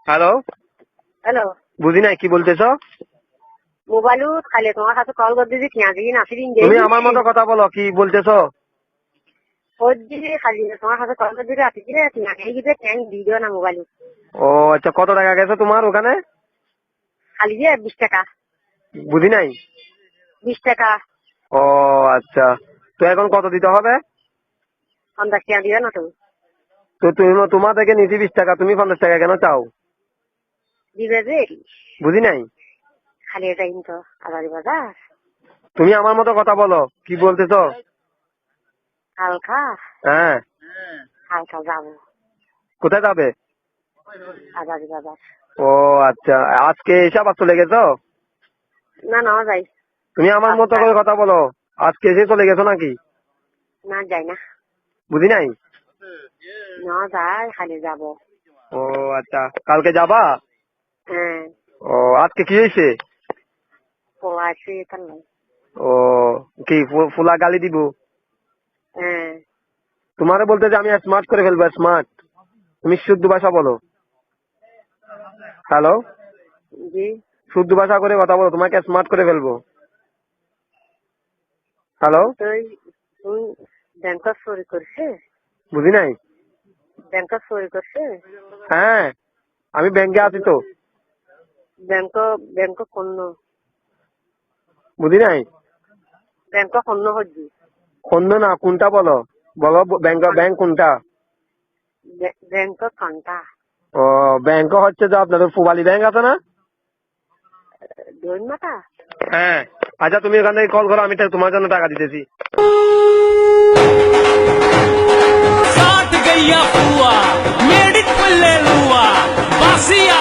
Hello, hello, বুঝি নাই কি বলতেছো। মোবাইলও খালি তোমার কাছে কল করে দিয়েছি কিনা দিন আসিদিন তুমি আমার মতো কথা বলো, কি বলতেছো। খালি তোমার কাছে কল করে দিলে আসি কিনা কিনা এই গিয়ে ট্যাঙ্ক দিয়ে দিও না মোবাইল ও আচ্ছা, কত টাকা গেছে তোমার ওখানে। খালি যে 20 টাকা বুঝি নাই। 20 টাকা ও আচ্ছা, তো এখন কত দিতে হবে। 50 টাকা দিও না তুমি তো তুমি তোমার থেকে নিচে 20 টাকা, তুমি 50 টাকা কেন চাও। দিবে যে বুঝি নাই। খালি এটা কিন্তু আবারই বাজার তুমি আমার মতো কথা বলো, কি বলতেছো। হালকা হ্যাঁ, হালকা যাবো কোথায় যাবে। আবারই বাজার ও আচ্ছা, আজকে এসে আবার চলে গেছো। না না যাই তুমি আমার মতো করে কথা বলো, আজকে এসে চলে গেছো নাকি। না যাই না বুঝি নাই। না যাই খালি যাবো ও আচ্ছা, কালকে যাবা। হ্যাঁ ও আজকে কি হয়েছে। ও আছে তাহলে ও কি ফুলা গালি দিব। হ্যাঁ তোমারে বলতে যে আমি স্মার্ট করে ফেলবো, স্মার্ট। তুমি শুদ্ধ ভাষা বলো। হ্যালো, জি শুদ্ধ ভাষা করে কথা বলো, তোমাকে স্মার্ট করে ফেলবো। হ্যালো, তুই তুই ব্যাংক চুরি করছে বুঝি নাই। ব্যাংক চুরি করছে হ্যাঁ, আমি ব্যাংকে আছি তো। ব্যাংক ব্যাংক কন্য বুঝি নাই। ব্যাংক কন্য হচ্ছি খন্ড না, কোনটা বলো, বলো ব্যাংক কোনটা। ব্যাংক কোনটা ও ব্যাংক হচ্ছে যে আপনাদের ফুবালি ব্যাংক আছে না। দৈন্যটা হ্যাঁ, আচ্ছা তুমি এখান থেকে কল করো, আমি তোমার জন্য টাকা দিতেছি। साथ गैया हुआ मेडिक पल्ले लुआ बासिया